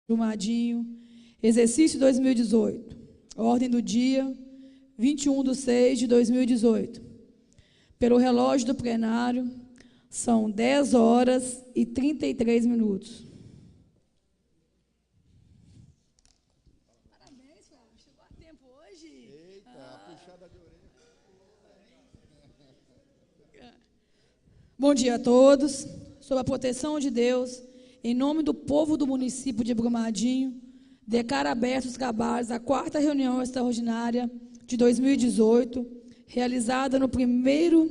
Brumadinho, exercício 2018, ordem do dia 21/6/2018. Pelo relógio do plenário, são 10h33. Parabéns, Flávio. Chegou a tempo hoje? Eita, a puxada de orelha. Bom dia a todos. Sob a proteção de Deus, em nome do povo do município de Brumadinho, declaro abertos os trabalhos da 4ª reunião extraordinária de 2018, realizada no primeiro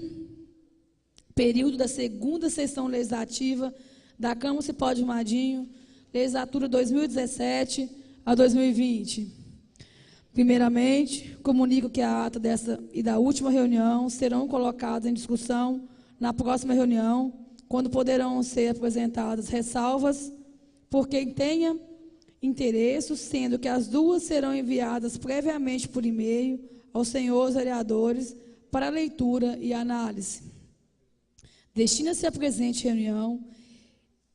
período da 2ª sessão legislativa da Câmara Municipal de Brumadinho, legislatura 2017 a 2020. Primeiramente, comunico que a ata dessa e da última reunião serão colocadas em discussão na próxima reunião, quando poderão ser apresentadas ressalvas por quem tenha interesse, sendo que as duas serão enviadas previamente por e-mail aos senhores vereadores para leitura e análise. Destina-se a presente reunião,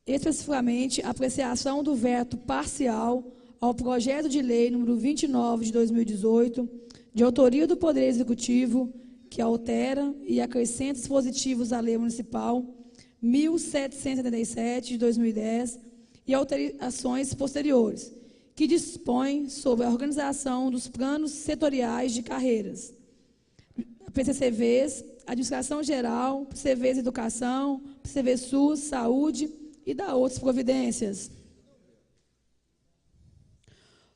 especificamente, a apreciação do veto parcial ao projeto de lei número 29 de 2018, de autoria do Poder Executivo, que altera e acrescenta dispositivos à Lei Municipal 1777 de 2010 e alterações posteriores, que dispõem sobre a organização dos planos setoriais de carreiras, PCCVs, Administração Geral, PCVs Educação, PCV SUS, Saúde e da outras providências.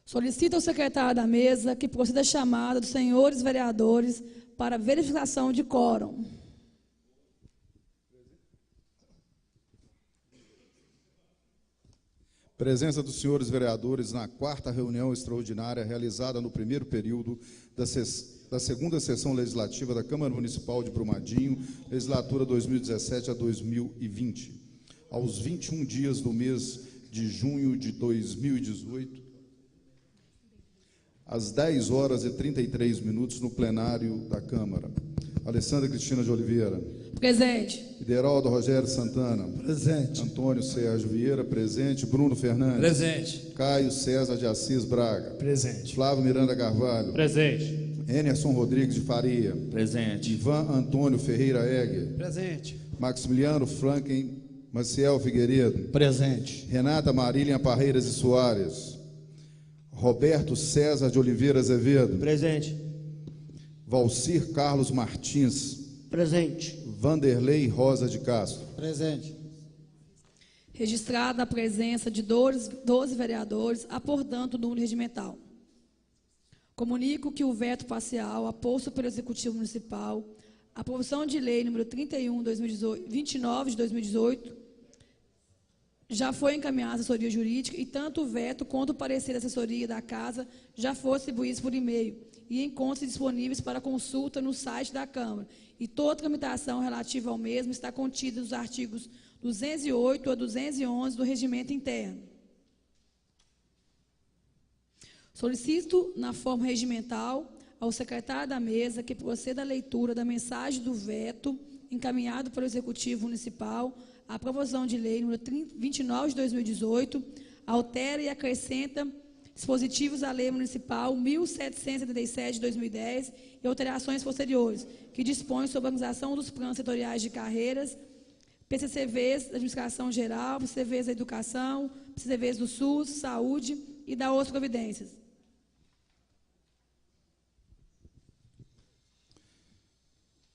Solicito ao secretário da mesa que proceda a chamada dos senhores vereadores para verificação de quórum. Presença dos senhores vereadores na 4ª reunião extraordinária realizada no primeiro período da 2ª sessão legislativa da Câmara Municipal de Brumadinho, legislatura 2017 a 2020. Aos 21 dias do mês de junho de 2018, às 10h33, no plenário da Câmara. Alessandra Cristina de Oliveira. Presente. Ideraldo Rogério Santana. Presente. Antônio Sérgio Vieira, presente. Bruno Fernandes. Presente. Caio César de Assis Braga. Presente. Flávio Miranda Carvalho. Presente. Enerson Rodrigues de Faria. Presente. Ivan Antônio Ferreira Egger. Presente. Maximiliano Franken Maciel Figueiredo. Presente. Renata Marília Parreiras e Soares. Roberto César de Oliveira Azevedo. Presente. Valcir Carlos Martins. Presente. Vanderlei Rosa de Castro. Presente. Registrada a presença de 12 vereadores, aportando o número regimental. Comunico que o veto parcial aposto pelo Executivo Municipal, a proposição de lei número 29 de 2018, já foi encaminhada à assessoria jurídica e tanto o veto quanto o parecer da assessoria da Casa já foram distribuídos por e-mail e encontram-se disponíveis para consulta no site da Câmara. E toda tramitação relativa ao mesmo está contida nos artigos 208 a 211 do Regimento Interno. Solicito, na forma regimental, ao secretário da mesa que proceda à leitura da mensagem do veto encaminhado pelo Executivo Municipal, a proposição de lei número 29 de 2018, altera e acrescenta dispositivos à Lei Municipal 1777 de 2010 e alterações posteriores, que dispõem sobre a organização dos planos setoriais de carreiras, PCCVs da Administração Geral, PCCVs da Educação, PCCVs do SUS, Saúde e da outras providências.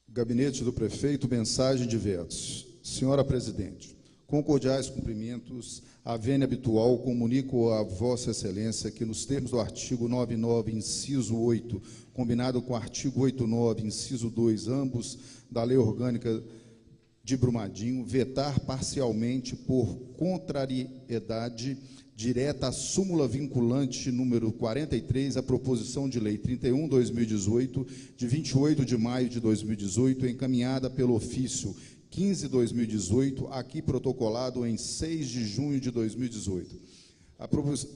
Gabinete do Prefeito, mensagem de vetos. Senhora Presidente, com cordiais cumprimentos, à vênia habitual, comunico a Vossa Excelência que, nos termos do artigo 99, inciso 8, combinado com o artigo 89, inciso 2, ambos da Lei Orgânica de Brumadinho, vetar parcialmente por contrariedade direta à súmula vinculante número 43, a proposição de lei 31/2018, de 28 de maio de 2018, encaminhada pelo ofício 15/2018, aqui protocolado em 6 de junho de 2018. A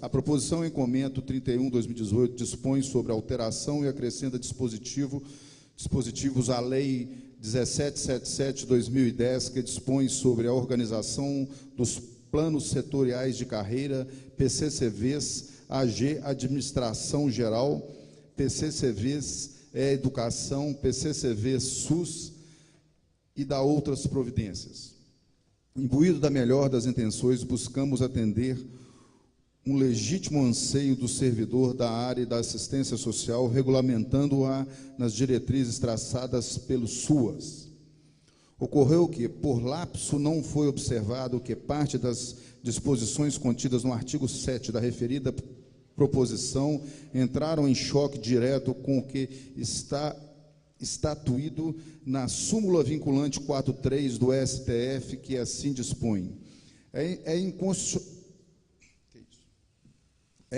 proposição em comento 31/2018 dispõe sobre alteração e acrescenta dispositivos à Lei 1777/2010, que dispõe sobre a organização dos planos setoriais de carreira, PCCVs, AG, Administração Geral, PCCVs, Educação, PCCVs, SUS e da outras providências. Imbuído da melhor das intenções, buscamos atender um legítimo anseio do servidor da área da assistência social, regulamentando-a nas diretrizes traçadas pelo SUAS. Ocorreu que, por lapso, não foi observado que parte das disposições contidas no artigo 7 da referida proposição entraram em choque direto com o que está estatuído na súmula vinculante 4.3 do STF, que assim dispõe. É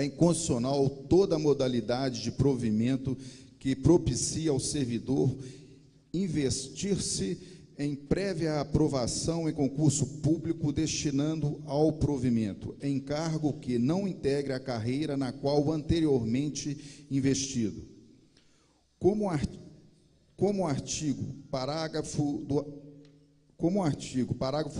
inconstitucional toda modalidade de provimento que propicia ao servidor investir-se em prévia aprovação em concurso público, destinando ao provimento encargo que não integre a carreira na qual anteriormente investido. Como artigo, parágrafo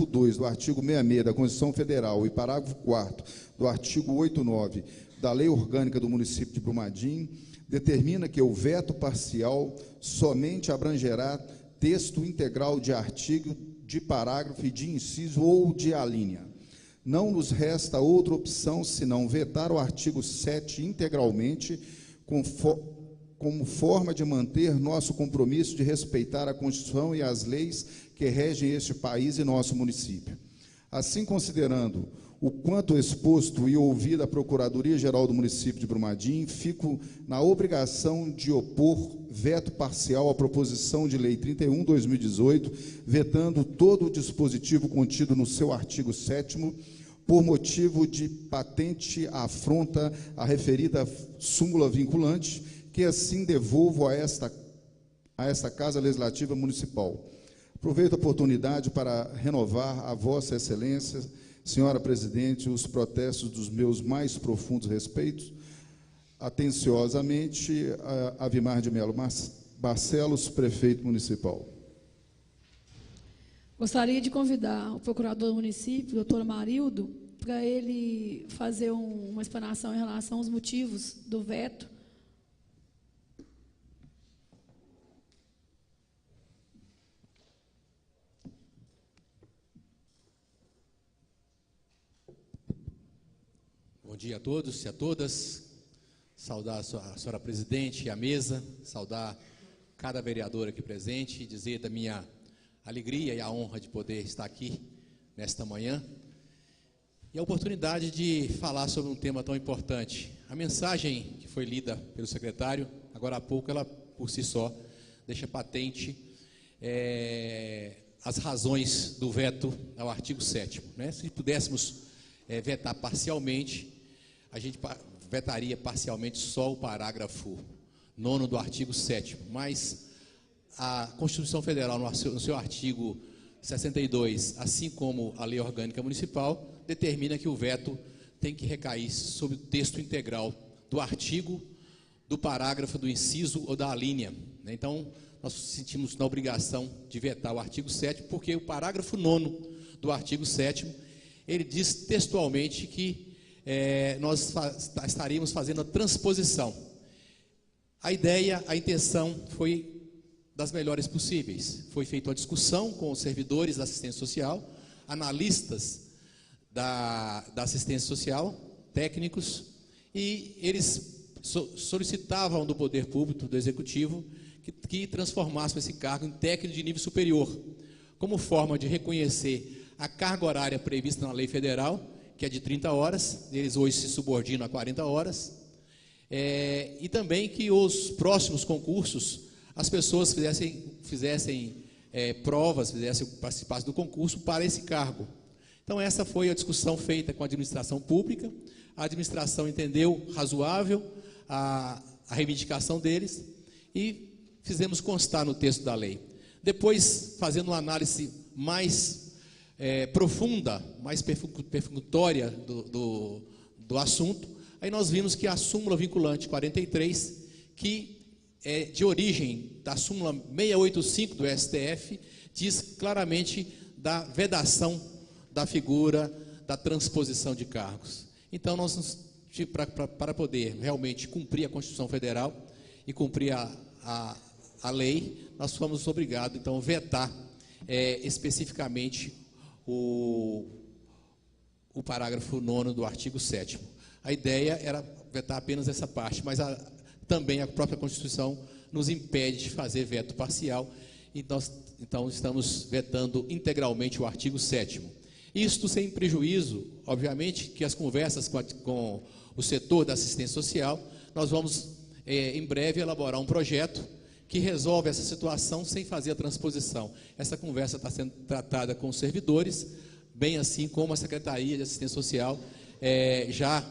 2 do artigo 66 da Constituição Federal e parágrafo 4º do artigo 89 da Lei Orgânica do Município de Brumadinho, determina que o veto parcial somente abrangerá texto integral de artigo, de parágrafo e de inciso ou de alínea. Não nos resta outra opção senão vetar o artigo 7 integralmente, como forma de manter nosso compromisso de respeitar a Constituição e as leis que regem este país e nosso município. Assim, considerando o quanto exposto e ouvida a Procuradoria-Geral do Município de Brumadinho, fico na obrigação de opor veto parcial à proposição de lei 31/2018, vetando todo o dispositivo contido no seu artigo 7º, por motivo de patente afronta à referida súmula vinculante, que assim devolvo a esta Casa Legislativa Municipal. Aproveito a oportunidade para renovar a Vossa Excelência, Senhora Presidente, os protestos dos meus mais profundos respeitos. Atenciosamente, Avimar de Melo Barcelos, Prefeito Municipal. Gostaria de convidar o procurador do município, doutor Amarildo, para ele fazer uma explanação em relação aos motivos do veto. Bom dia a todos e a todas. Saudar a senhora presidente e a mesa, saudar cada vereador aqui presente e dizer da minha alegria e a honra de poder estar aqui nesta manhã e a oportunidade de falar sobre um tema tão importante. A mensagem que foi lida pelo secretário, agora há pouco, ela por si só deixa patente as razões do veto ao artigo 7º, né? Se pudéssemos vetar parcialmente, a gente vetaria parcialmente só o parágrafo 9º do artigo 7º, mas a Constituição Federal, no seu artigo 62, assim como a Lei Orgânica Municipal, determina que o veto tem que recair sobre o texto integral do artigo, do parágrafo, do inciso ou da alínea, né? Então, nós sentimos na obrigação de vetar o artigo 7º, porque o parágrafo 9º do artigo 7º, ele diz textualmente que nós estaríamos fazendo a transposição. A ideia, a intenção foi das melhores possíveis. Foi feita uma discussão com os servidores da assistência social, analistas da assistência social, técnicos, e eles solicitavam do poder público, do executivo, que transformasse esse cargo em técnico de nível superior, como forma de reconhecer a carga horária prevista na lei federal, que é de 30 horas, eles hoje se subordinam a 40 horas, e também que os próximos concursos, as pessoas fizessem provas, participassem do concurso para esse cargo. Então, essa foi a discussão feita com a administração pública. A administração entendeu razoável a reivindicação deles e fizemos constar no texto da lei. Depois, fazendo uma análise mais profunda, mais perfunctória do assunto, aí nós vimos que a súmula vinculante 43, que é de origem da súmula 685 do STF, diz claramente da vedação da figura da transposição de cargos. Então, para poder realmente cumprir a Constituição Federal e cumprir a lei, nós fomos obrigados, então, a vetar especificamente o parágrafo 9º do artigo 7º. A ideia era vetar apenas essa parte, mas também a própria Constituição nos impede de fazer veto parcial, e nós, então, estamos vetando integralmente o artigo 7º. Isto sem prejuízo, obviamente, que as conversas com o setor da assistência social, nós vamos, em breve, elaborar um projeto que resolve essa situação sem fazer a transposição. Essa conversa está sendo tratada com os servidores, bem assim como a Secretaria de Assistência Social já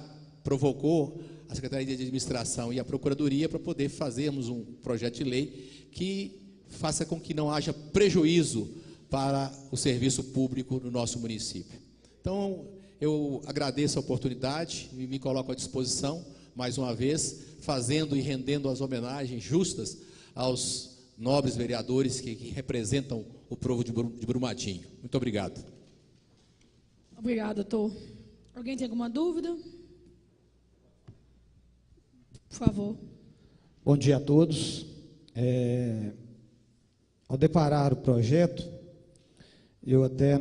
provocou a Secretaria de Administração e a Procuradoria para poder fazermos um projeto de lei que faça com que não haja prejuízo para o serviço público no nosso município. Então, eu agradeço a oportunidade e me coloco à disposição, mais uma vez, fazendo e rendendo as homenagens justas aos nobres vereadores que representam o povo de Brumadinho. Muito obrigado. Obrigado, doutor. Alguém tem alguma dúvida? Por favor. Bom dia a todos. Ao deparar o projeto,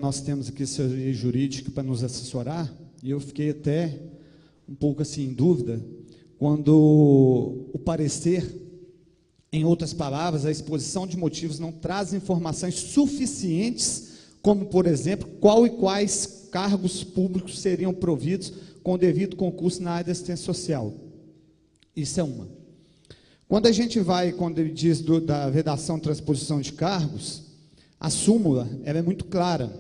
nós temos aqui assessoria jurídica para nos assessorar, e eu fiquei até um pouco assim em dúvida, quando o parecer, em outras palavras, a exposição de motivos não traz informações suficientes, como, por exemplo, qual e quais cargos públicos seriam providos com o devido concurso na área da assistência social. Isso é uma. Quando a gente vai, quando ele diz da vedação e transposição de cargos, a súmula, ela é muito clara.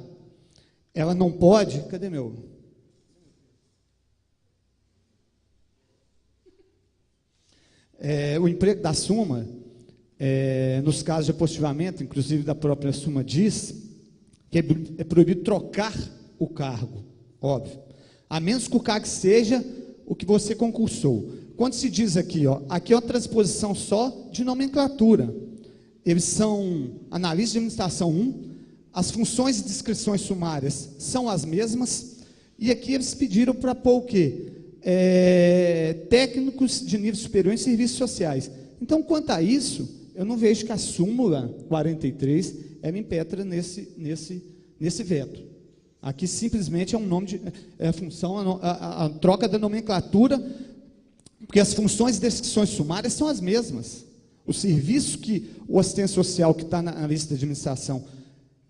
Ela não pode... Cadê meu? O emprego da súmula, nos casos de apostivamento, inclusive da própria súmula diz, que é proibido trocar o cargo, óbvio. A menos que o cargo seja o que você concursou. Quando se diz aqui, aqui é uma transposição só de nomenclatura. Eles são analistas de administração 1, as funções e descrições sumárias são as mesmas, e aqui eles pediram para pôr o quê? Técnicos de nível superior em serviços sociais. Então, quanto a isso, eu não vejo que a súmula 43 ela impetra nesse veto. Aqui simplesmente é um nome de função, a troca da nomenclatura, porque as funções e descrições sumárias são as mesmas. O serviço que o assistente social que está na lista de administração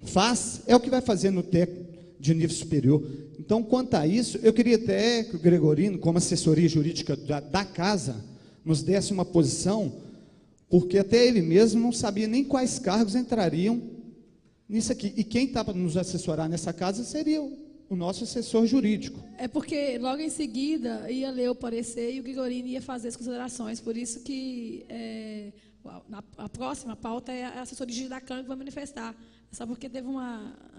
faz é o que vai fazer no técnico de nível superior. Então, quanto a isso, eu queria até que o Gregorino, como assessoria jurídica da casa, nos desse uma posição, porque até ele mesmo não sabia nem quais cargos entrariam nisso aqui. E quem está para nos assessorar nessa casa seria o nosso assessor jurídico. É porque logo em seguida ia ler o parecer e o Gregorino ia fazer as considerações, por isso que a próxima pauta é a assessoria jurídica da Câmara que vai manifestar. Só porque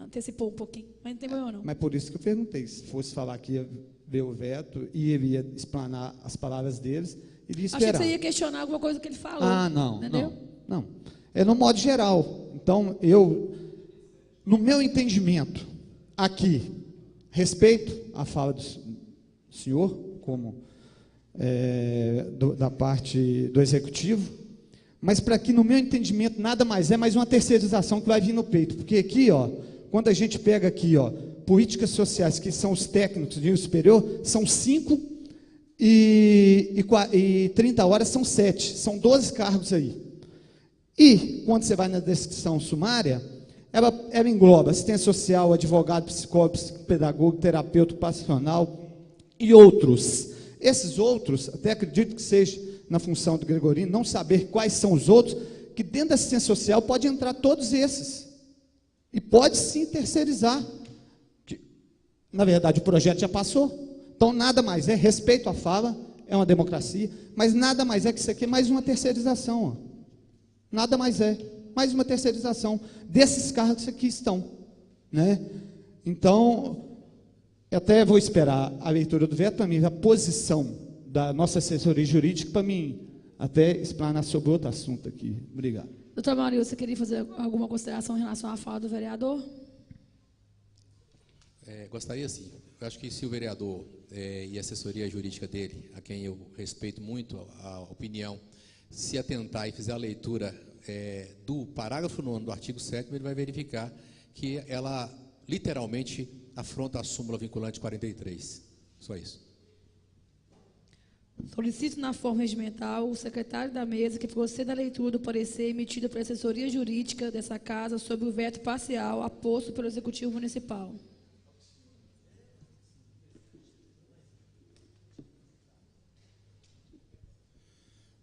antecipou um pouquinho, mas não tem problema não. Mas por isso que eu perguntei, se fosse falar que ia ver o veto e ele ia explanar as palavras deles, ele ia esperar. Achei que você ia questionar alguma coisa que ele falou. Não, entendeu? Não. É no modo geral. Então, no meu entendimento, aqui, respeito a fala do senhor, como da parte do executivo, mas para que, no meu entendimento, nada mais é mais uma terceirização que vai vir no peito. Porque aqui, quando a gente pega aqui, políticas sociais, que são os técnicos de nível superior, são 5 e 30 horas são 7. São 12 cargos aí. E, quando você vai na descrição sumária, ela engloba assistência social, advogado, psicólogo, psicopedagogo, terapeuta ocupacional e outros. Esses outros, até acredito que seja na função do Gregorino, não saber quais são os outros, que dentro da assistência social pode entrar todos esses. E pode sim terceirizar. Na verdade, o projeto já passou. Então, nada mais é, respeito à fala, é uma democracia, mas nada mais é que isso aqui é mais uma terceirização. Nada mais é. Mais uma terceirização desses cargos que aqui estão. Né? Então, eu até vou esperar a leitura do veto, para mim, a posição da nossa assessoria jurídica, para mim até explanar sobre outro assunto aqui. Obrigado. Doutor Maurício, você queria fazer alguma consideração em relação à fala do vereador? Gostaria, sim. Eu acho que se o vereador e a assessoria jurídica dele, a quem eu respeito muito a opinião, se atentar e fizer a leitura do parágrafo 9º do artigo 7º, ele vai verificar que ela literalmente afronta a súmula vinculante 43. Só isso. Solicito na forma regimental o secretário da mesa que proceda à leitura do parecer emitido pela assessoria jurídica dessa casa sobre o veto parcial aposto pelo Executivo Municipal.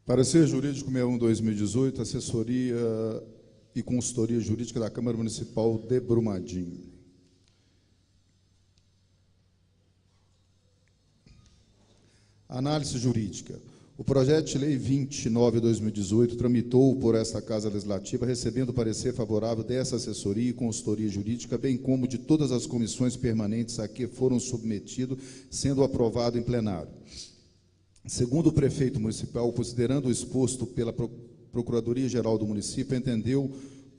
Parecer jurídico 61/2018, assessoria e consultoria jurídica da Câmara Municipal de Brumadinho. Análise jurídica. O projeto de lei 29/2018 tramitou por esta Casa Legislativa, recebendo parecer favorável dessa assessoria e consultoria jurídica, bem como de todas as comissões permanentes a que foram submetidos, sendo aprovado em plenário. Segundo o prefeito municipal, considerando o exposto pela Procuradoria-Geral do município, entendeu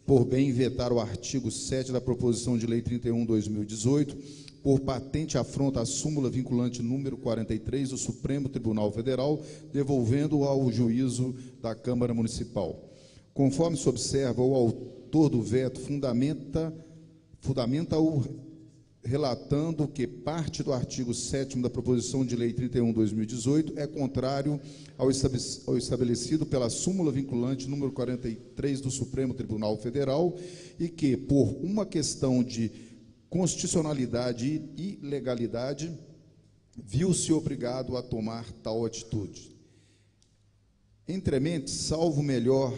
por bem vetar o artigo 7 da proposição de lei 31/2018, por patente afronta à súmula vinculante número 43 do Supremo Tribunal Federal, devolvendo-o ao juízo da Câmara Municipal. Conforme se observa, o autor do veto fundamenta-o relatando que parte do artigo 7º da proposição de lei 31/2018 é contrário ao estabelecido pela súmula vinculante número 43 do Supremo Tribunal Federal e que, por uma questão de constitucionalidade e legalidade, viu-se obrigado a tomar tal atitude. Entremente, salvo melhor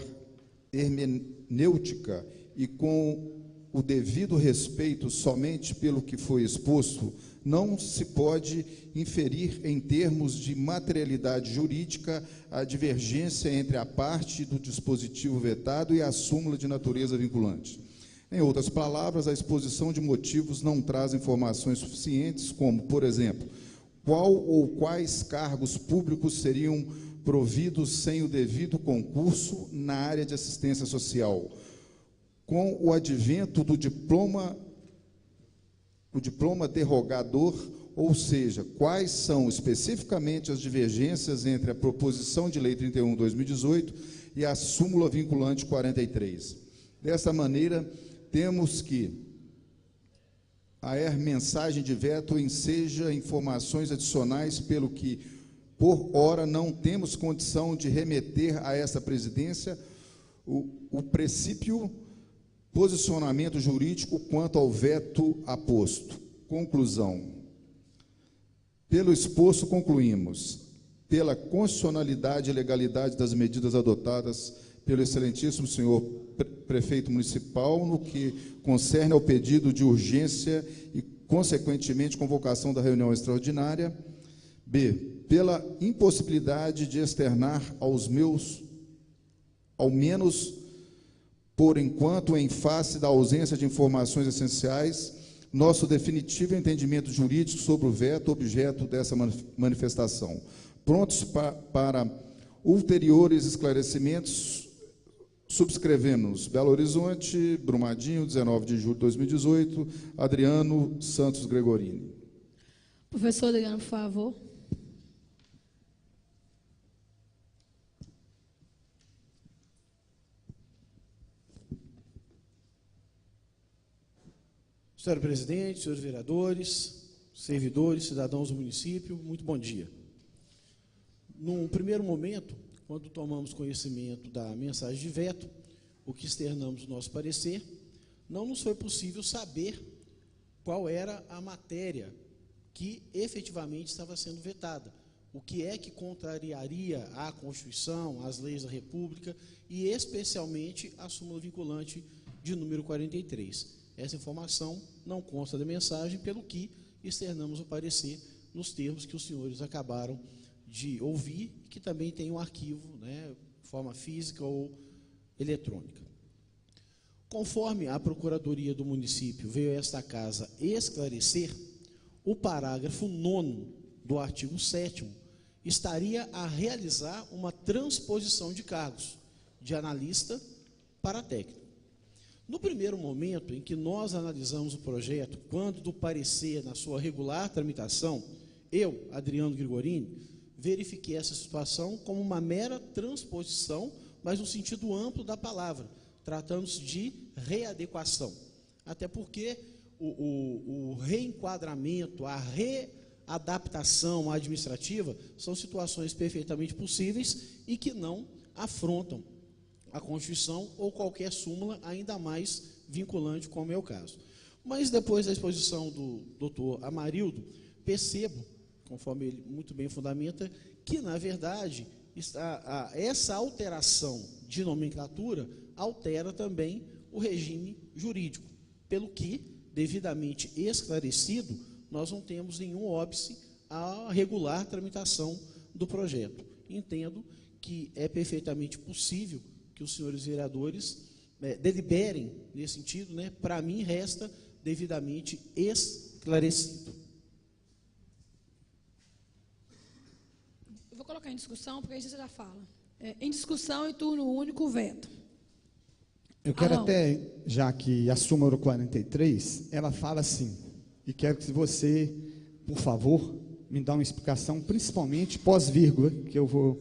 hermenêutica e com o devido respeito somente pelo que foi exposto, não se pode inferir em termos de materialidade jurídica a divergência entre a parte do dispositivo vetado e a súmula de natureza vinculante. Em outras palavras, a exposição de motivos não traz informações suficientes, como, por exemplo, qual ou quais cargos públicos seriam providos sem o devido concurso na área de assistência social. Com o advento do diploma derrogador, ou seja, quais são especificamente as divergências entre a proposição de lei 31/2018 e a súmula vinculante 43. Dessa maneira, temos que a mensagem de veto enseja informações adicionais, pelo que, por hora, não temos condição de remeter a essa presidência o princípio posicionamento jurídico quanto ao veto aposto. Conclusão. Pelo exposto, concluímos, pela constitucionalidade e legalidade das medidas adotadas pelo excelentíssimo senhor prefeito municipal, no que concerne ao pedido de urgência e, consequentemente, convocação da reunião extraordinária. B. Pela impossibilidade de externar ao menos por enquanto, em face da ausência de informações essenciais, nosso definitivo entendimento jurídico sobre o veto objeto dessa manifestação. Prontos para ulteriores esclarecimentos, subscrevemos Belo Horizonte, Brumadinho, 19 de julho de 2018, Adriano Santos Gregorini. Professor Adriano, por favor. Senhor presidente, senhores vereadores, servidores, cidadãos do município, muito bom dia. Num primeiro momento, quando tomamos conhecimento da mensagem de veto, o que externamos o nosso parecer, não nos foi possível saber qual era a matéria que efetivamente estava sendo vetada, o que é que contrariaria a Constituição, as leis da República e especialmente a súmula vinculante de número 43. Essa informação não consta da mensagem, pelo que externamos o parecer nos termos que os senhores acabaram de ouvir, que também tem um arquivo, né, de forma física ou eletrônica. Conforme a Procuradoria do município veio a esta casa esclarecer, o parágrafo 9º do artigo 7º estaria a realizar uma transposição de cargos de analista para técnico. No primeiro momento em que nós analisamos o projeto, quando do parecer na sua regular tramitação, eu, Adriano Grigorini, verifiquei essa situação como uma mera transposição, mas no sentido amplo da palavra, tratando-se de readequação. Até porque o reenquadramento, a readaptação administrativa são situações perfeitamente possíveis e que não afrontam a Constituição ou qualquer súmula, ainda mais vinculante, como é o caso. Mas depois da exposição do doutor Amarildo, percebo, conforme ele muito bem fundamenta, que, na verdade, essa alteração de nomenclatura altera também o regime jurídico, pelo que, devidamente esclarecido, nós não temos nenhum óbice à regular tramitação do projeto. Entendo que é perfeitamente possível que os senhores vereadores deliberem nesse sentido, né? Para mim, resta devidamente esclarecido. Eu vou colocar em discussão, porque aí você já fala. Em discussão e turno único, veto. Eu quero Alão. até, já que a súmula 43, ela fala assim, e quero que você, por favor, me dá uma explicação, principalmente pós-vírgula, que eu vou...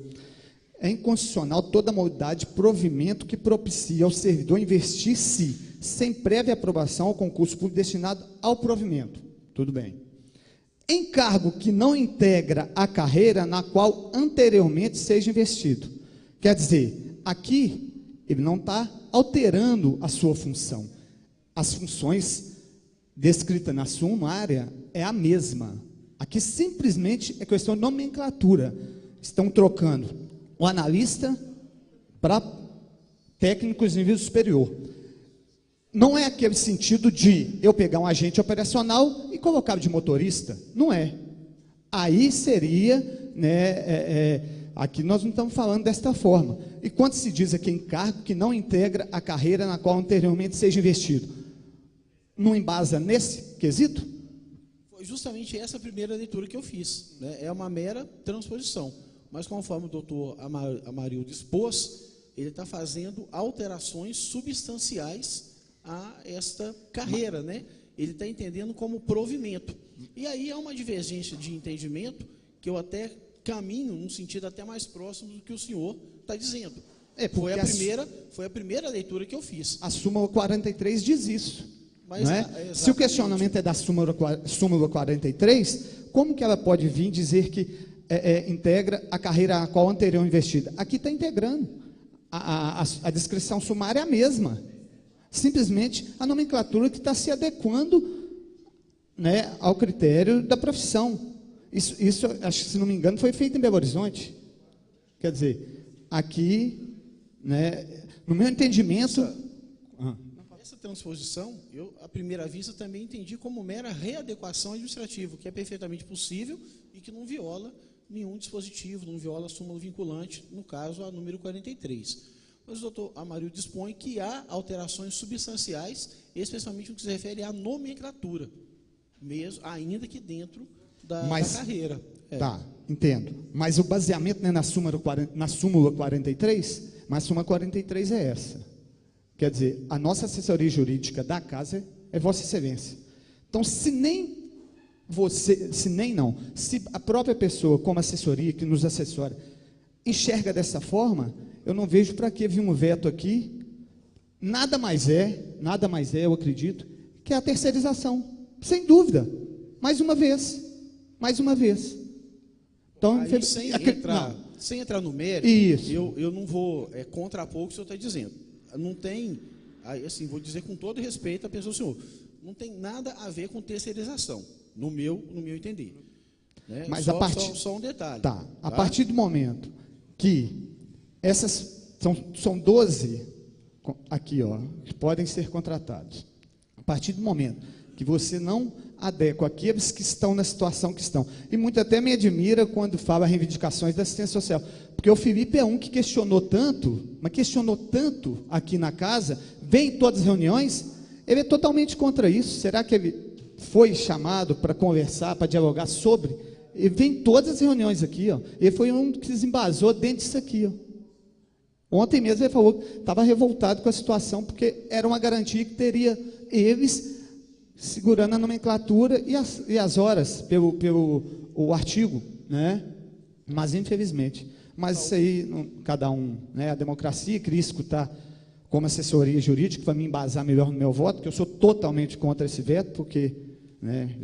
É inconstitucional toda modalidade de provimento que propicia ao servidor investir-se sem prévia aprovação ao concurso público destinado ao provimento. Tudo bem. Em cargo que não integra a carreira na qual anteriormente seja investido. Quer dizer, aqui ele não está alterando a sua função. As funções descritas na sumária é a mesma. Aqui simplesmente é questão de nomenclatura. Estão trocando o analista para técnicos de nível superior. Não é aquele sentido de eu pegar um agente operacional e colocar de motorista. Não é. Aí seria, né, aqui nós não estamos falando desta forma. E quando se diz aqui em cargo que não integra a carreira na qual anteriormente seja investido, não embasa nesse quesito? Foi justamente essa a primeira leitura que eu fiz, né? É uma mera transposição. Mas conforme o doutor Amarildo expôs, ele está fazendo alterações substanciais a esta carreira, né? Ele está entendendo como provimento. E aí há uma divergência de entendimento que eu até caminho num sentido até mais próximo do que o senhor está dizendo. Foi a primeira leitura que eu fiz. A súmula 43 diz isso. Mas, não é? Se o questionamento é da súmula 43, como que ela pode vir dizer que integra a carreira a qual anterior investida? Aqui está integrando. A descrição sumária é a mesma. Simplesmente a nomenclatura que está se adequando, né, ao critério da profissão. Isso, acho que, se não me engano, foi feito em Belo Horizonte. Quer dizer, aqui, né, no meu entendimento... Essa transposição, eu, à primeira vista, também entendi como mera readequação administrativa, que é perfeitamente possível e que não viola nenhum dispositivo, não viola a súmula vinculante, no caso, a número 43. Mas o doutor Amarildo dispõe que há alterações substanciais, especialmente no que se refere à nomenclatura, mesmo, ainda que dentro da carreira. Tá, entendo. Mas o baseamento não é na súmula 43, mas a súmula 43 é essa. Quer dizer, a nossa assessoria jurídica da casa é Vossa Excelência. Então, se a própria pessoa, como assessoria, que nos assessora, enxerga dessa forma, eu não vejo para que vir um veto aqui. Nada mais é, eu acredito, que é a terceirização. Sem dúvida. Mais uma vez. Então, aí, sem entrar no mérito, eu não vou contrapor o que o senhor está dizendo. Não tem, assim, vou dizer com todo respeito à pessoa do senhor, não tem nada a ver com terceirização, no meu entender. Né? Mas só um detalhe. Tá. A partir do momento que essas são 12 aqui, ó, que podem ser contratados. A partir do momento que você não adequa aqueles que estão na situação que estão. E muito até me admira quando fala reivindicações da assistência social. Porque o Felipe é um que questionou tanto aqui na casa, vem em todas as reuniões, ele é totalmente contra isso. Será que ele foi chamado para conversar, para dialogar sobre? Ele vem em todas as reuniões aqui, ó. Ele foi um que se embasou dentro disso aqui, ó. Ontem mesmo ele falou que estava revoltado com a situação, porque era uma garantia que teria eles segurando a nomenclatura e as horas pelo artigo, né? Mas infelizmente. Mas isso aí, cada um, né? A democracia, Crisco está como assessoria jurídica para me embasar melhor no meu voto, porque eu sou totalmente contra esse veto, porque, né?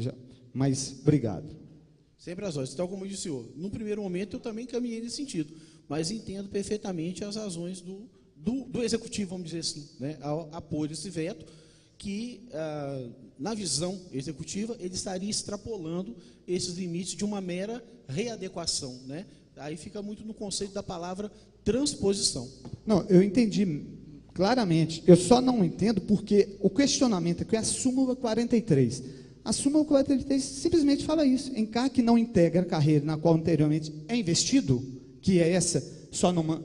Mas obrigado. Sempre as razões. Então, como eu disse, senhor, no primeiro momento eu também caminhei nesse sentido, mas entendo perfeitamente as razões do executivo, vamos dizer assim, né, ao apoio esse veto, que, na visão executiva, ele estaria extrapolando esses limites de uma mera readequação, né? Aí fica muito no conceito da palavra transposição. Não, eu entendi claramente, eu só não entendo porque o questionamento aqui é a súmula 43. A súmula 43 simplesmente fala isso, em cargo que não integra a carreira na qual anteriormente é investido, que é essa, só numa...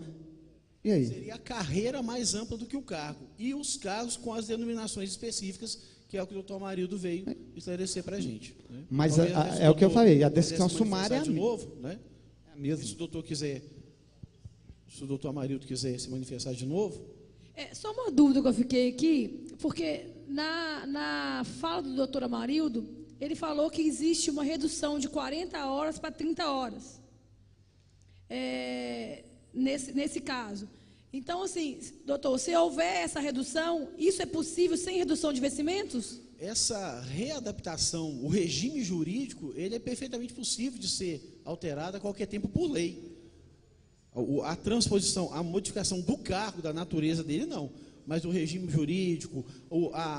E aí? Seria a carreira mais ampla do que o cargo, e os cargos com as denominações específicas, que é o que o doutor Amarildo veio esclarecer para a gente. Né? Mas Talvez, é o que eu falei, a decisão sumária é a de novo, né? É a mesma. Se o doutor Amarildo quiser se manifestar de novo. Só uma dúvida que eu fiquei aqui, porque na fala do doutor Amarildo, ele falou que existe uma redução de 40 horas para 30 horas. Nesse caso. Então, assim, doutor, se houver essa redução, isso é possível sem redução de vencimentos? Essa readaptação, o regime jurídico, ele é perfeitamente possível de ser alterado a qualquer tempo por lei. A transposição, a modificação do cargo, da natureza dele, não. Mas o regime jurídico,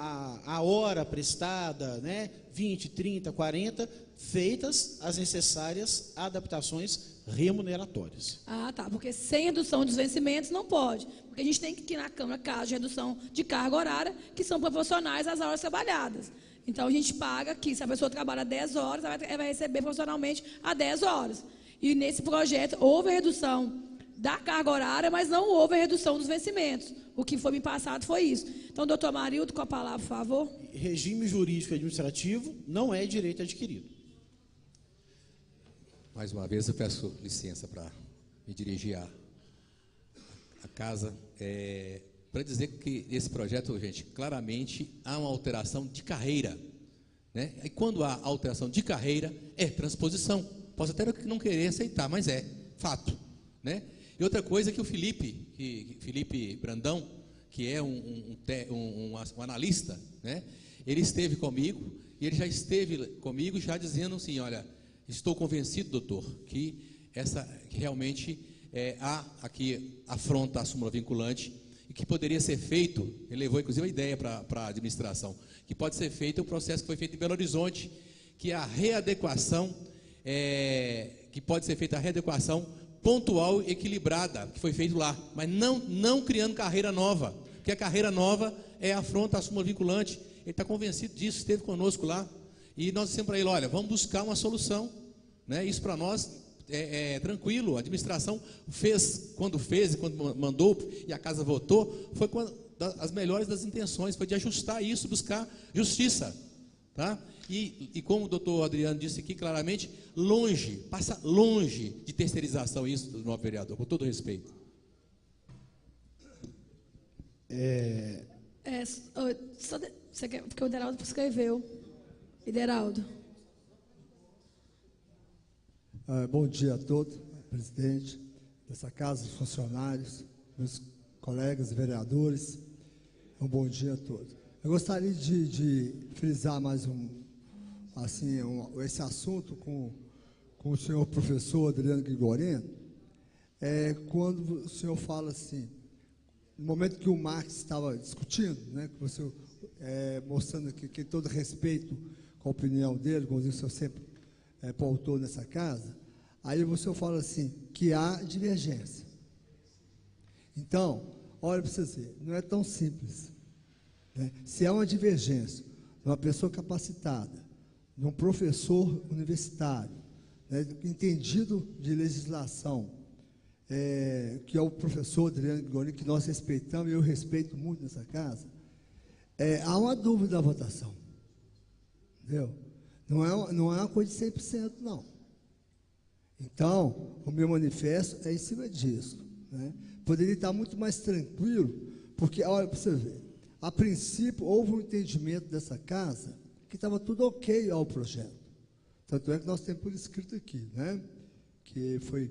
a hora prestada, né, 20, 30, 40, feitas as necessárias adaptações remuneratórias. Ah, tá, porque sem redução dos vencimentos não pode. Porque a gente tem que ir na Câmara casos de redução de carga horária, que são proporcionais às horas trabalhadas. Então, a gente paga que se a pessoa trabalha 10 horas, ela vai receber proporcionalmente a 10 horas. E nesse projeto houve a redução da carga horária, mas não houve a redução dos vencimentos. O que foi me passado foi isso. Então, doutor Amarildo, com a palavra, por favor. Regime jurídico e administrativo não é direito adquirido. Mais uma vez eu peço licença para me dirigir à casa, para dizer que esse projeto, gente, claramente há uma alteração de carreira, né? E quando há alteração de carreira, é transposição. Posso até não querer aceitar, mas é fato, né? E outra coisa que o Felipe Brandão, que é um analista, né? Ele esteve comigo, e ele já esteve comigo já dizendo assim, olha, estou convencido, doutor, que realmente há aqui afronta a súmula vinculante e que poderia ser feito, ele levou inclusive a ideia para a administração, que pode ser feito o processo que foi feito em Belo Horizonte, que é a readequação, que pode ser feita a readequação pontual e equilibrada, que foi feito lá, mas não criando carreira nova, porque a carreira nova afronta a súmula vinculante. Ele está convencido disso, esteve conosco lá, e nós dissemos para ele, olha, vamos buscar uma solução, né? Isso para nós é tranquilo. A administração quando mandou e a casa votou, foi com as melhores das intenções, foi de ajustar isso, buscar justiça, tá? E como o doutor Adriano disse aqui claramente, passa longe de terceirização isso do novo vereador, com todo respeito. Você quer, porque o Ideraldo escreveu. Ideraldo. Bom dia a todos, presidente dessa casa, funcionários, meus colegas vereadores. Um bom dia a todos. Eu gostaria de frisar mais esse assunto com o senhor professor Adriano Grigoreno, quando o senhor fala assim, no momento que o Marx estava discutindo, né, que você mostrando que todo respeito com a opinião dele, como o senhor sempre pautou nessa casa, aí você fala assim, que há divergência. Então, olha para você ver, não é tão simples, né? Se há uma divergência de uma pessoa capacitada, de um professor universitário, né, entendido de legislação, que é o professor Adriano Grigoreno, que nós respeitamos, e eu respeito muito nessa casa, há uma dúvida da votação, entendeu? Não é uma coisa de 100%, não. Então, o meu manifesto é em cima disso, né? poderia estar muito mais tranquilo, porque, olha, para você ver, a princípio houve um entendimento dessa casa que estava tudo ok ao projeto. Tanto é que nós temos por escrito aqui, né? Que foi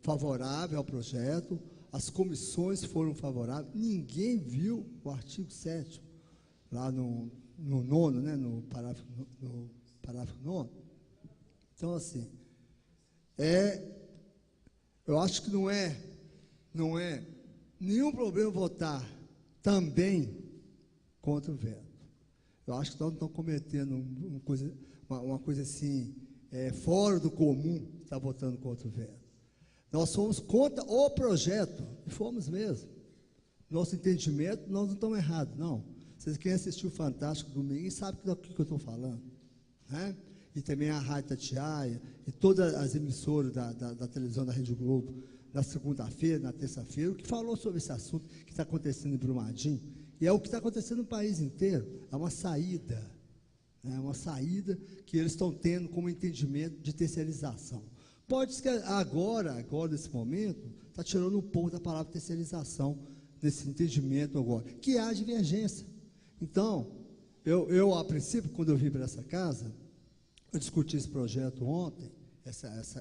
favorável ao projeto, as comissões foram favoráveis, ninguém viu o artigo 7º, lá no 9º, né? no parágrafo 9º. Então, assim, eu acho que não é nenhum problema votar também contra o veto. Eu acho que nós não estamos cometendo uma coisa assim, fora do comum, estar votando contra o veto. Nós somos contra o projeto, e fomos mesmo. Nosso entendimento, nós não estamos errados, não. Vocês quem assistiu o Fantástico domingo e sabem do que eu estou falando, né? E também a Rádio Tatiaia, e todas as emissoras da televisão da Rede Globo, na segunda-feira, na terça-feira, o que falou sobre esse assunto que está acontecendo em Brumadinho, e é o que está acontecendo no país inteiro, é uma saída, né? Uma saída que eles estão tendo como entendimento de terceirização. Pode ser que agora, nesse momento, está tirando um pouco da palavra terceirização, nesse entendimento agora, que há divergência. Então, eu a princípio, quando eu vim para essa casa, eu discuti esse projeto ontem,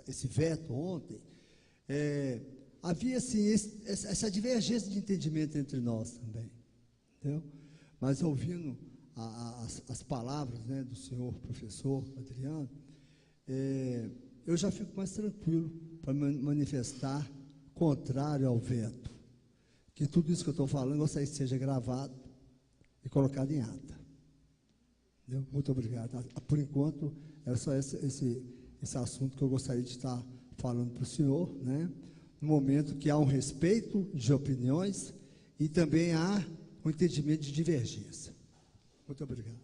esse veto ontem, havia assim, essa divergência de entendimento entre nós também, entendeu? Mas ouvindo as palavras, né, do senhor professor Adriano, eu já fico mais tranquilo para manifestar contrário ao veto. Que tudo isso que eu estou falando, eu gostaria que seja gravado e colocado em ata. Entendeu? Muito obrigado. Por enquanto, era só esse assunto que eu gostaria de estar falando para o senhor, né? No momento que há um respeito de opiniões e também há um entendimento de divergência. Muito obrigado.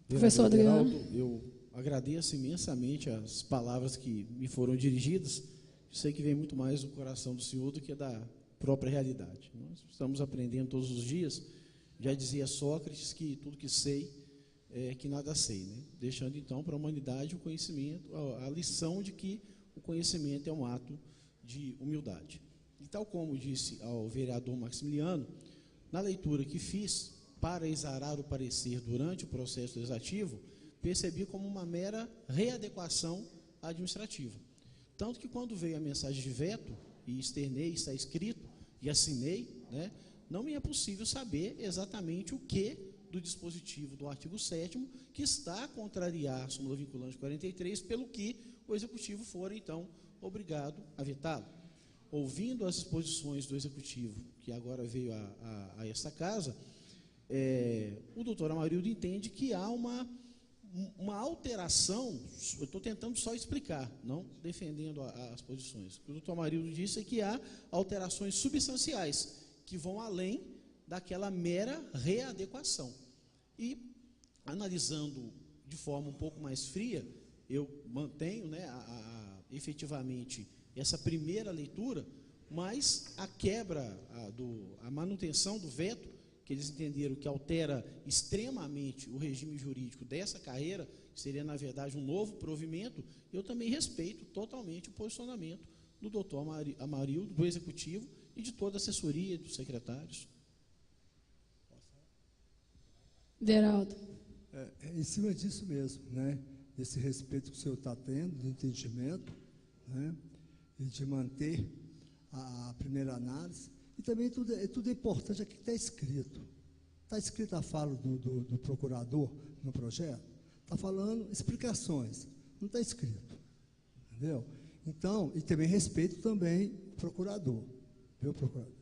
Professor Adriano. Eu agradeço imensamente as palavras que me foram dirigidas. Eu sei que vem muito mais do coração do senhor do que da própria realidade. Nós estamos aprendendo todos os dias. Já dizia Sócrates que tudo que sei é que nada sei, né? Deixando então para a humanidade o conhecimento, a lição de que o conhecimento é um ato de humildade. E tal como disse ao vereador Maximiliano, na leitura que fiz para exarar o parecer durante o processo legislativo, percebi como uma mera readequação administrativa. Tanto que quando veio a mensagem de veto, e externei, está escrito, e assinei, né, não me é possível saber exatamente o que do dispositivo do artigo 7º que está a contrariar a súmula vinculante 43, pelo que o Executivo for, então, obrigado a vetá-lo. Ouvindo as exposições do Executivo, que agora veio a esta casa, o doutor Amarildo entende que há uma alteração, eu estou tentando só explicar, não defendendo as posições. O que o doutor Amarildo disse é que há alterações substanciais, que vão além daquela mera readequação. E, analisando de forma um pouco mais fria, eu mantenho, né, efetivamente essa primeira leitura, mas a quebra, a manutenção do veto, que eles entenderam que altera extremamente o regime jurídico dessa carreira, que seria, na verdade, um novo provimento, eu também respeito totalmente o posicionamento do doutor Amarildo, do Executivo e de toda a assessoria dos secretários. Deraldo. Em cima disso mesmo, né? Esse respeito que o senhor está tendo, de entendimento, né? E de manter a primeira análise. E também tudo é importante aqui que está escrito. Está escrita a fala do procurador no projeto? Está falando explicações, não está escrito. Entendeu? Então, e também respeito também o procurador. Viu, procurador?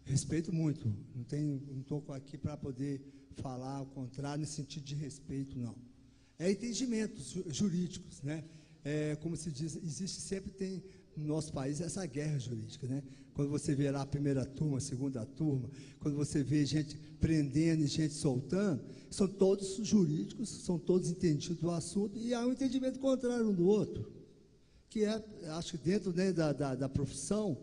Respeito muito. Não estou aqui para poder falar ao contrário, nesse sentido de respeito, não. É entendimentos jurídicos, né? Como se diz, sempre no nosso país essa guerra jurídica, né? Quando você vê lá a primeira turma, a segunda turma, quando você vê gente prendendo e gente soltando, são todos jurídicos, são todos entendidos do assunto, e há um entendimento contrário um do outro, que acho que dentro, né, da profissão,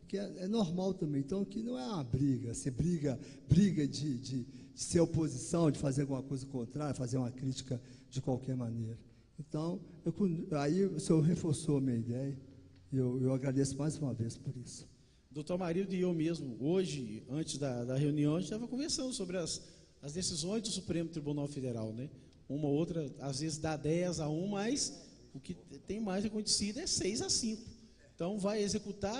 que é normal também. Então, que não é uma briga, assim, briga de ser oposição, de fazer alguma coisa contrária, fazer uma crítica de qualquer maneira. Então, aí o senhor reforçou a minha ideia, Eu agradeço mais uma vez por isso. Doutor Amarildo e eu mesmo, hoje, antes da reunião, a gente estava conversando sobre as decisões do Supremo Tribunal Federal, né? Uma ou outra, às vezes dá 10-1, mas o que tem mais acontecido é 6-5. Então, vai executar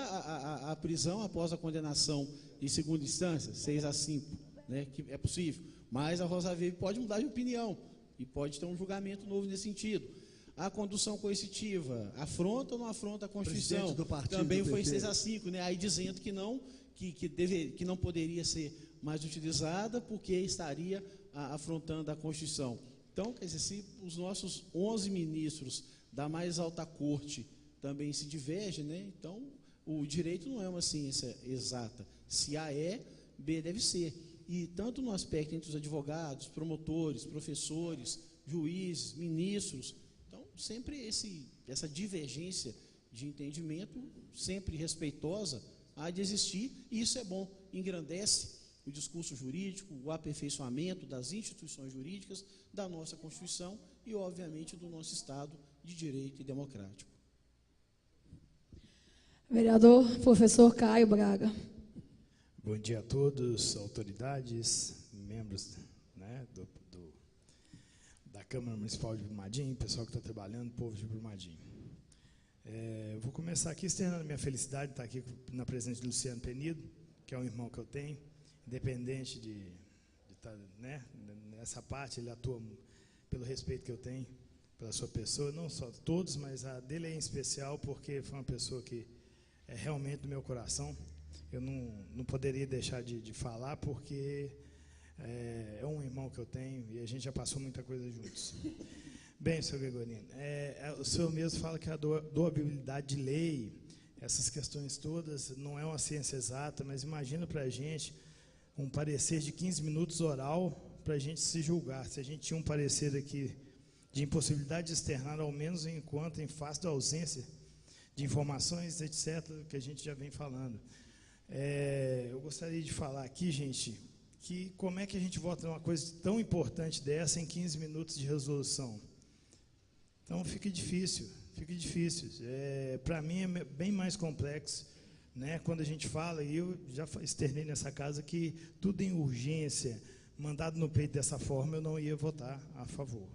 a prisão após a condenação em segunda instância, 6-5, né? Que é possível. Mas a Rosa Weber pode mudar de opinião e pode ter um julgamento novo nesse sentido. A condução coercitiva, afronta ou não afronta a Constituição? Também foi 6-5, né? Aí dizendo que não poderia ser mais utilizada porque estaria afrontando a Constituição. Então, quer dizer, se os nossos 11 ministros da mais alta corte também se divergem, né? Então, o direito não é uma ciência exata. Se A é, B deve ser. E tanto no aspecto entre os advogados, promotores, professores, juízes, ministros, então, sempre essa divergência de entendimento, sempre respeitosa, há de existir, e isso é bom, engrandece o discurso jurídico, o aperfeiçoamento das instituições jurídicas, da nossa Constituição e, obviamente, do nosso Estado de direito e democrático. Vereador, professor Caio Braga. Bom dia a todos, autoridades, membros, né, da Câmara Municipal de Brumadinho, pessoal que está trabalhando, povo de Brumadinho. Eu vou começar aqui externando a minha felicidade de estar aqui na presença de Luciano Penido, que é um irmão que eu tenho, independente de estar, né, nessa parte, ele atua pelo respeito que eu tenho pela sua pessoa, não só todos, mas a dele é em especial, porque foi uma pessoa que é realmente do meu coração. Eu não poderia deixar de falar, porque é um irmão que eu tenho e a gente já passou muita coisa juntos. Bem, senhor Gregorino, o senhor mesmo fala que a doabilidade de lei, essas questões todas, não é uma ciência exata, mas imagina para a gente um parecer de 15 minutos oral para a gente se julgar. Se a gente tinha um parecer aqui de impossibilidade de externar, ao menos enquanto em face da ausência de informações, etc., que a gente já vem falando. Eu gostaria de falar aqui, gente, que como é que a gente vota uma coisa tão importante dessa em 15 minutos de resolução? Então, fica difícil. Para mim, é bem mais complexo, né? Quando a gente fala, e eu já externei nessa casa, que tudo em urgência, mandado no peito dessa forma, eu não ia votar a favor.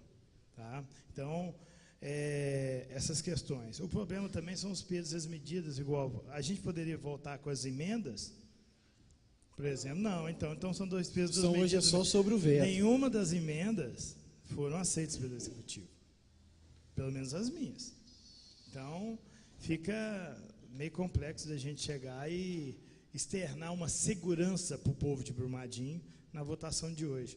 Tá? Então, essas questões. O problema também são os pesos e as medidas, igual a gente poderia voltar com as emendas, por exemplo, não, então são dois pesos e duas medidas. Hoje é só sobre o veto. Nenhuma das emendas foram aceitas pelo Executivo, pelo menos as minhas. Então, fica meio complexo da gente chegar e externar uma segurança para o povo de Brumadinho na votação de hoje.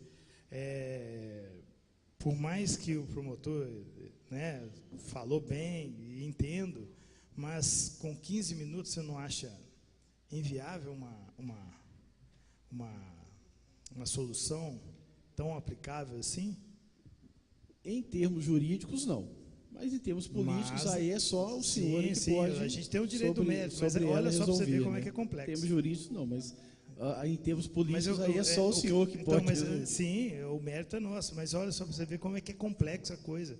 Por mais que o promotor, né, falou bem, e entendo, mas com 15 minutos você não acha inviável uma solução tão aplicável assim? Em termos jurídicos, não. Mas em termos políticos, aí é só o senhor que pode... A gente tem o direito do mérito, mas olha só para você ver como é que é complexo. Em termos jurídicos, não, mas em termos políticos, aí é só o senhor que pode... Sim, o mérito é nosso, mas olha só para você ver como é que é complexa a coisa.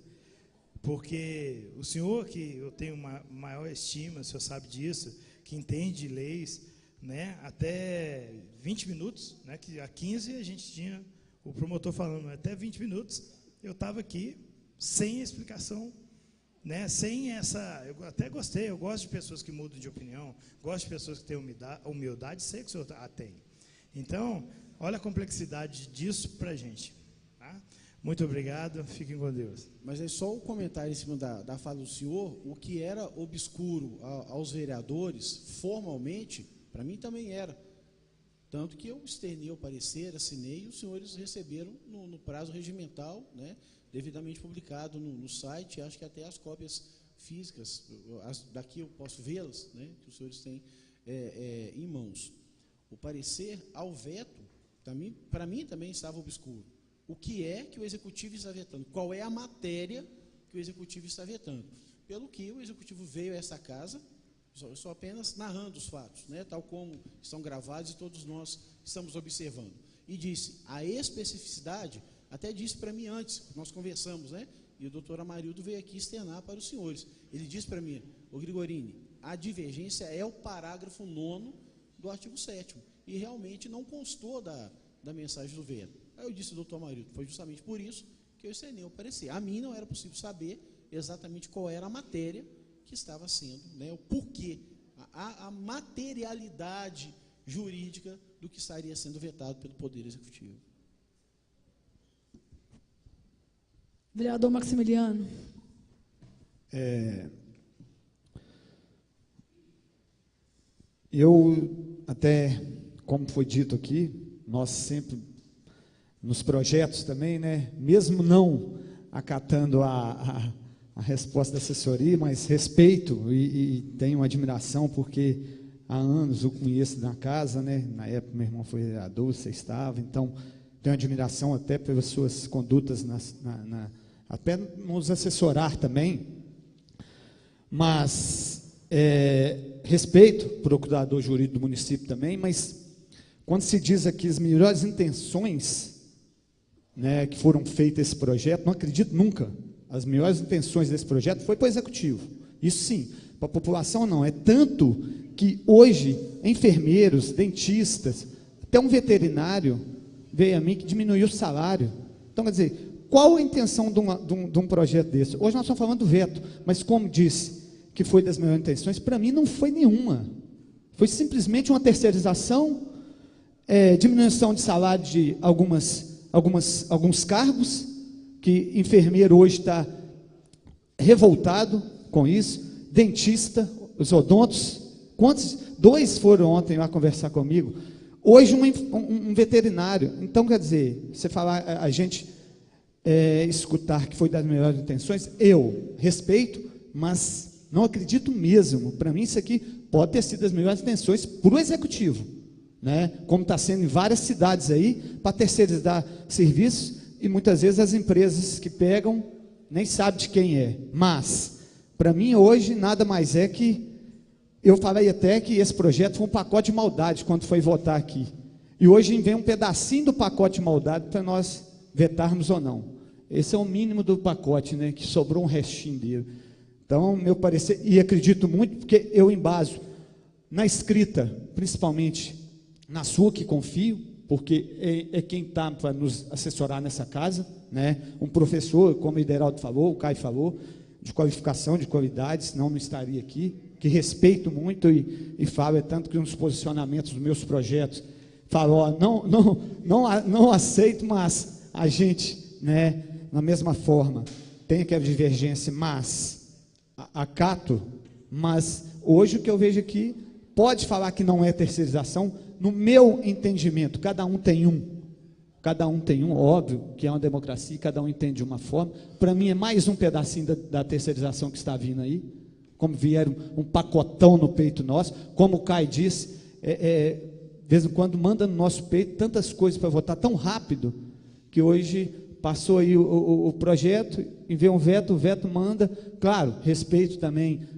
Porque o senhor, que eu tenho uma maior estima, o senhor sabe disso, que entende leis, né, até 20 minutos, né, que a 15 a gente tinha o promotor falando, até 20 minutos eu estava aqui sem explicação, né, sem essa... Eu até gostei, eu gosto de pessoas que mudam de opinião, gosto de pessoas que têm humildade, sei que o senhor tem. Então, olha a complexidade disso para a gente. Tá? Muito obrigado, fiquem com Deus. Mas é só um comentário em cima da fala do senhor, o que era obscuro aos vereadores, formalmente, para mim também era. Tanto que eu externei o parecer, assinei, e os senhores receberam no prazo regimental, né, devidamente publicado no site, acho que até as cópias físicas, daqui eu posso vê-las, né, que os senhores têm em mãos. O parecer ao veto, para mim também estava obscuro. O que é que o Executivo está vetando? Qual é a matéria que o Executivo está vetando? Pelo que o Executivo veio a essa casa, eu estou apenas narrando os fatos, né, tal como estão gravados e todos nós estamos observando. E disse, a especificidade, até disse para mim antes, nós conversamos, né, e o doutor Amarildo veio aqui externar para os senhores. Ele disse para mim, ô Grigorini, a divergência é o parágrafo 9º do artigo 7º, e realmente não constou da mensagem do veto. Aí eu disse, doutor Amarildo, foi justamente por isso que eu estendei o parecer. A mim não era possível saber exatamente qual era a matéria que estava sendo, né, o porquê, a materialidade jurídica do que estaria sendo vetado pelo Poder Executivo. Vereador Maximiliano. Eu, até, como foi dito aqui, nós sempre, nos projetos também, né, mesmo não acatando a resposta da assessoria, mas respeito e tenho admiração, porque há anos eu conheço na casa, né, na época meu irmão foi vereador, você estava, então tenho admiração até pelas suas condutas, até nos assessorar também, mas respeito o procurador jurídico do município também, mas quando se diz aqui as melhores intenções, né, que foram feitas esse projeto, não acredito nunca, as melhores intenções desse projeto foi para o executivo, isso sim, para a população não, é tanto que hoje enfermeiros, dentistas, até um veterinário veio a mim que diminuiu o salário. Então, quer dizer, qual a intenção de um projeto desse? Hoje nós estamos falando do veto, mas como disse que foi das melhores intenções, para mim não foi nenhuma, foi simplesmente uma terceirização, diminuição de salário de alguns cargos, que enfermeiro hoje está revoltado com isso, dentista, os odontos, dois foram ontem lá conversar comigo, hoje um veterinário. Então, quer dizer, você falar, a gente escutar que foi das melhores intenções, eu respeito, mas não acredito mesmo. Para mim isso aqui pode ter sido das melhores intenções para o executivo, né? Como está sendo em várias cidades aí, para terceirizar serviços, e muitas vezes as empresas que pegam nem sabem de quem é, mas para mim hoje nada mais é que, eu falei até que esse projeto foi um pacote de maldade quando foi votar aqui, e hoje vem um pedacinho do pacote de maldade para nós vetarmos ou não. Esse é o mínimo do pacote, né, que sobrou um restinho dele. Então, meu parecer, e acredito muito, porque eu embaso na escrita, principalmente na sua, que confio, porque é quem está para nos assessorar nessa casa, né? Um professor, como o Ideraldo falou, o Caio falou, de qualificação, de qualidade, senão não estaria aqui, que respeito muito e falo, tanto que nos posicionamentos dos meus projetos, falo, ó, não aceito, mas a gente, né, na mesma forma, tem aquela divergência, mas acato, mas hoje o que eu vejo aqui, pode falar que não é terceirização, no meu entendimento, cada um tem um, óbvio que é uma democracia, cada um entende de uma forma. Para mim é mais um pedacinho da terceirização que está vindo aí, como vieram um pacotão no peito nosso, como o Caio disse, de vez em quando manda no nosso peito tantas coisas para votar tão rápido, que hoje passou aí o projeto, enviou um veto, o veto manda, claro, respeito também,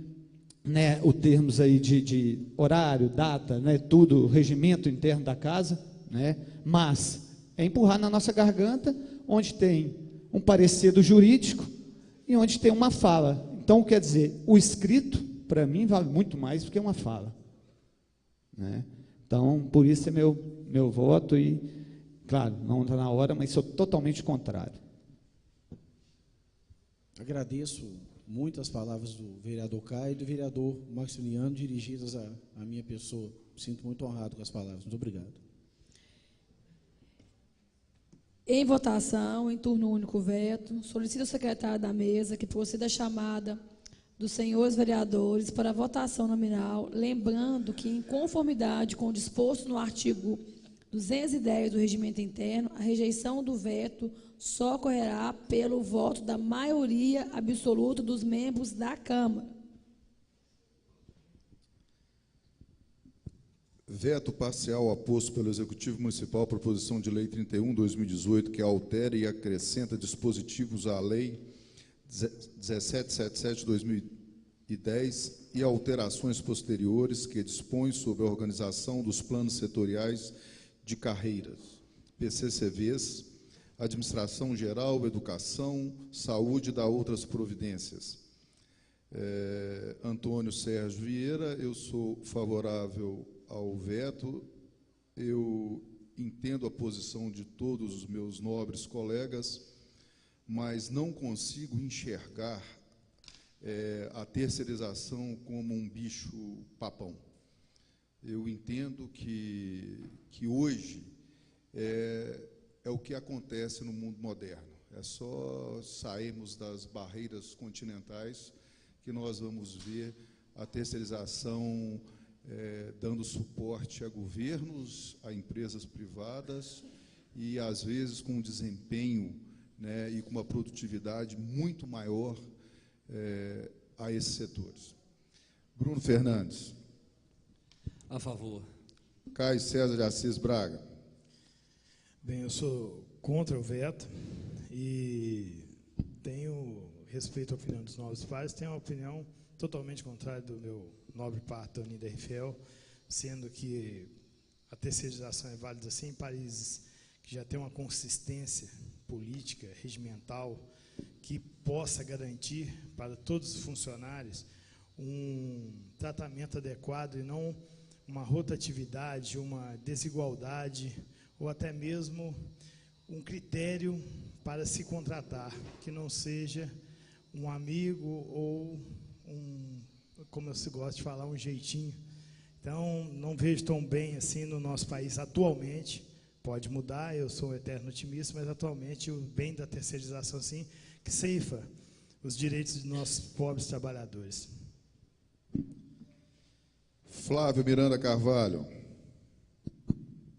né, o termos aí de horário, data, né, tudo, regimento interno da casa, né, mas é empurrar na nossa garganta, onde tem um parecer do jurídico e onde tem uma fala. Então, quer dizer, o escrito, para mim, vale muito mais do que uma fala, né? Então, por isso é meu voto e, claro, não está na hora, mas sou totalmente contrário. Agradeço muito as palavras do vereador Caio e do vereador Maximiliano, dirigidas à minha pessoa. Sinto muito honrado com as palavras. Muito obrigado. Em votação, em turno único veto, solicito ao secretário da mesa que proceda a chamada dos senhores vereadores para a votação nominal, lembrando que, em conformidade com o disposto no artigo 210 do Regimento Interno, a rejeição do veto só ocorrerá pelo voto da maioria absoluta dos membros da Câmara. Veto parcial aposto pelo Executivo Municipal à proposição de lei 31/2018, que altera e acrescenta dispositivos à lei 1777/2010 e alterações posteriores que dispõem sobre a organização dos planos setoriais de carreiras, PCCVs, Administração Geral, Educação, Saúde e da outras providências. Antônio Sérgio Vieira, eu sou favorável ao veto. Eu entendo a posição de todos os meus nobres colegas, mas não consigo enxergar a terceirização como um bicho-papão. Eu entendo que hoje é o que acontece no mundo moderno. É só sairmos das barreiras continentais que nós vamos ver a terceirização dando suporte a governos, a empresas privadas e, às vezes, com um desempenho, né, e com uma produtividade muito maior a esses setores. Bruno Fernandes. A favor. Caio César de Assis Braga. Bem, eu sou contra o veto e tenho respeito à opinião dos nobres pares, tenho uma opinião totalmente contrária do meu nobre par, Toninho da Riffel, sendo que a terceirização é válida assim em países que já têm uma consistência política, regimental, que possa garantir para todos os funcionários um tratamento adequado e não uma rotatividade, uma desigualdade ou até mesmo um critério para se contratar, que não seja um amigo ou como se gosta de falar, um jeitinho. Então, não vejo tão bem assim no nosso país atualmente. Pode mudar, eu sou um eterno otimista, mas atualmente o bem da terceirização, sim, que ceifa os direitos dos nossos pobres trabalhadores. Flávio Miranda Carvalho.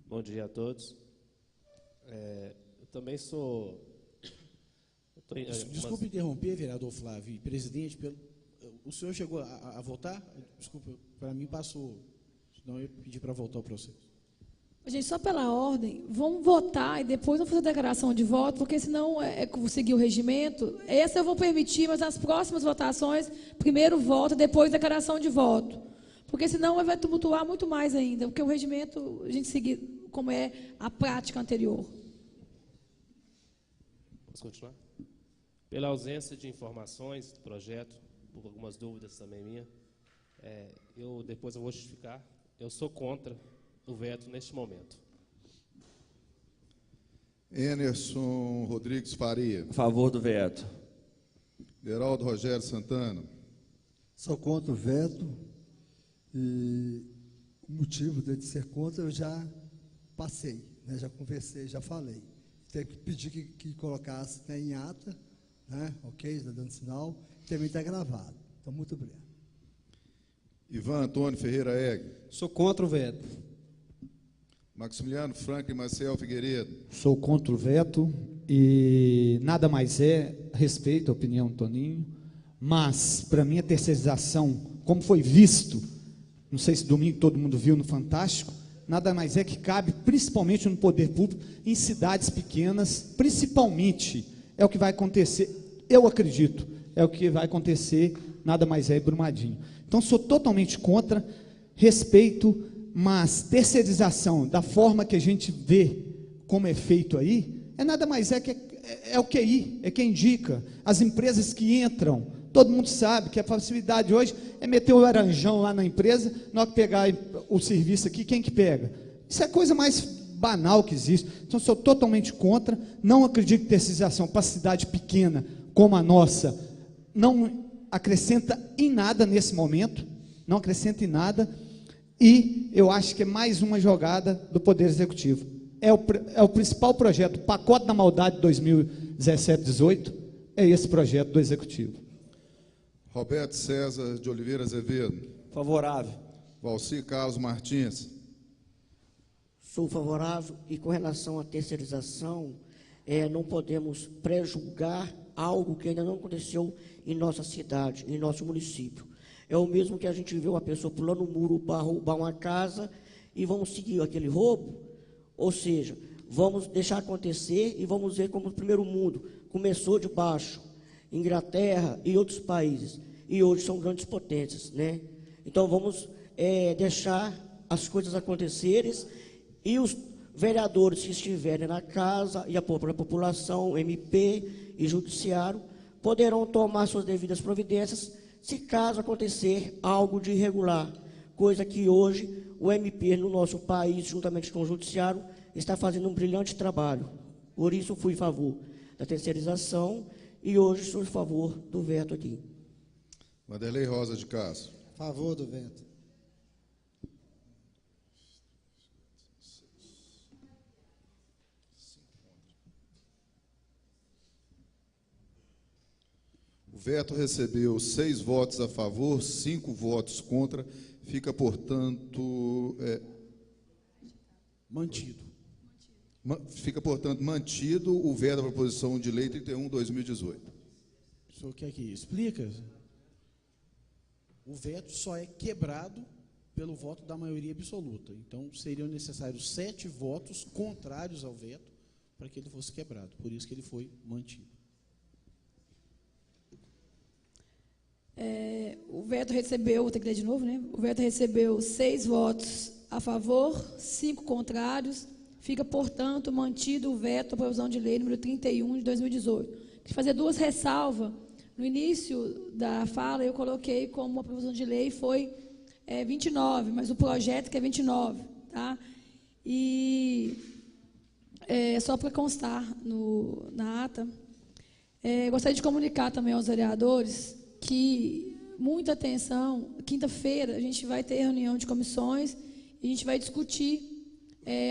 Bom dia a todos. Eu também sou... Desculpe interromper, vereador Flávio, presidente, o senhor chegou a votar? Desculpa, para mim passou, senão eu pedi para voltar o processo. Gente, só pela ordem, vamos votar e depois vamos fazer a declaração de voto, porque senão seguir o regimento. Essa eu vou permitir, mas nas próximas votações, primeiro voto, depois declaração de voto. Porque senão vai tumultuar muito mais ainda, porque o regimento, a gente seguir como é a prática anterior. Posso continuar? Pela ausência de informações do projeto, por algumas dúvidas também minha, depois eu vou justificar, eu sou contra o veto neste momento. Enerson Rodrigues Faria. A favor do veto. Geraldo Rogério Santana. Sou contra o veto e o motivo de ser contra eu já passei, né, já conversei, já falei. Tem que pedir que colocasse em ata, né, ok, está dando sinal, também está gravado. Então, muito obrigado. Ivan Antônio Ferreira Egg. Sou contra o veto. Maximiliano Franklin Maciel Figueiredo. Sou contra o veto e nada mais respeito a opinião do Toninho, mas, para mim, a terceirização, como foi visto, não sei se domingo todo mundo viu no Fantástico, nada mais que cabe, principalmente no poder público, em cidades pequenas, principalmente, é o que vai acontecer, eu acredito, é o que vai acontecer, nada mais em Brumadinho. Então, sou totalmente contra, respeito, mas terceirização, da forma que a gente vê como é feito aí, nada mais é o QI, é quem indica, as empresas que entram, todo mundo sabe que a facilidade hoje é meter o laranjão lá na empresa, na hora que pegar o serviço aqui, quem que pega? Isso é a coisa mais banal que existe. Então, sou totalmente contra, não acredito que terceirização para cidade pequena como a nossa, não acrescenta em nada nesse momento, não acrescenta em nada, e eu acho que é mais uma jogada do Poder Executivo. É o principal projeto, o pacote da maldade 2017-18, é esse projeto do Executivo. Roberto César de Oliveira Azevedo. Favorável. Valci Carlos Martins. Sou favorável e com relação à terceirização, não podemos pré-julgar algo que ainda não aconteceu em nossa cidade, em nosso município. É o mesmo que a gente vê uma pessoa pulando um muro para roubar uma casa e vamos seguir aquele roubo, ou seja, vamos deixar acontecer e vamos ver como o primeiro mundo começou de baixo, Inglaterra e outros países, e hoje são grandes potências, né? Então vamos deixar as coisas acontecerem e os vereadores que estiverem na casa e a própria população, MP e judiciário, poderão tomar suas devidas providências se caso acontecer algo de irregular, coisa que hoje o MP no nosso país, juntamente com o Judiciário, está fazendo um brilhante trabalho. Por isso, fui a favor da terceirização e hoje sou a favor do veto aqui. Vanderlei Rosa de Castro. Favor do veto. O veto recebeu 6 votos a favor, 5 votos contra. Fica, portanto, Mantido. Fica, portanto, mantido o veto à proposição de lei 31/2018. O senhor quer que explica? O veto só é quebrado pelo voto da maioria absoluta. Então, seriam necessários 7 votos contrários ao veto para que ele fosse quebrado. Por isso que ele foi mantido. O veto recebeu, vou ter que ler de novo, né? O veto recebeu 6 votos a favor, 5 contrários. Fica, portanto, mantido o veto à proposição de lei número 31 de 2018. Queria fazer 2 ressalvas. No início da fala, eu coloquei como a proposição de lei foi 29, mas o projeto que é 29, tá? E só para constar na ata, gostaria de comunicar também aos vereadores que, muita atenção, quinta-feira a gente vai ter reunião de comissões e a gente vai discutir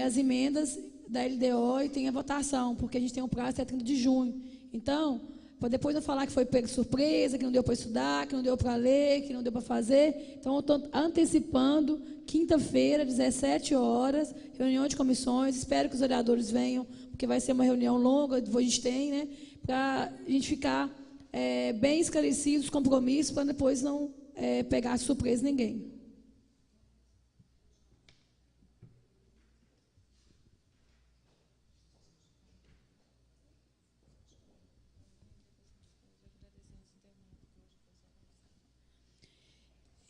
as emendas da LDO e tem a votação, porque a gente tem um prazo até 30 de junho. Então, para depois não falar que foi pego de surpresa, que não deu para estudar, que não deu para ler, que não deu para fazer. Então, eu estou antecipando, quinta-feira, 17 horas, reunião de comissões. Espero que os vereadores venham, porque vai ser uma reunião longa, depois a gente tem, né, para a gente ficar bem esclarecidos os compromissos, para depois não pegar de surpresa ninguém.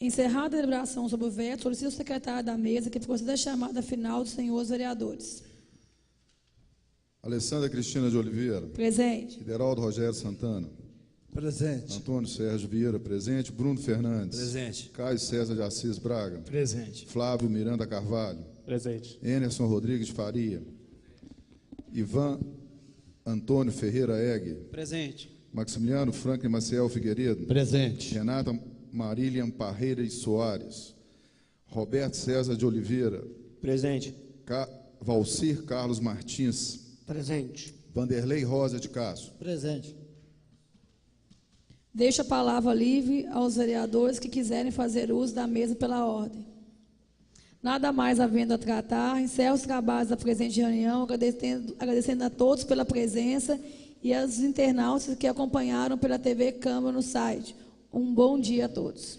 Encerrada a deliberação sobre o veto, solicito ao secretário da mesa que proceda a chamada final dos senhores vereadores. Alessandra Cristina de Oliveira. Presente. Ideraldo Rogério Santana. Presente. Antônio Sérgio Vieira, presente. Bruno Fernandes. Presente. Caio César de Assis Braga. Presente. Flávio Miranda Carvalho. Presente. Enerson Rodrigues de Faria. Ivan Antônio Ferreira Egg. Presente. Maximiliano Franklin Maciel Figueiredo. Presente. Renata Marília Parreira e Soares. Roberto César de Oliveira. Presente. Valcir Carlos Martins. Presente. Vanderlei Rosa de Castro. Presente. Deixo a palavra livre aos vereadores que quiserem fazer uso da mesa pela ordem. Nada mais havendo a tratar, encerro os trabalhos da presente reunião, agradecendo a todos pela presença e aos internautas que acompanharam pela TV Câmara no site. Um bom dia a todos.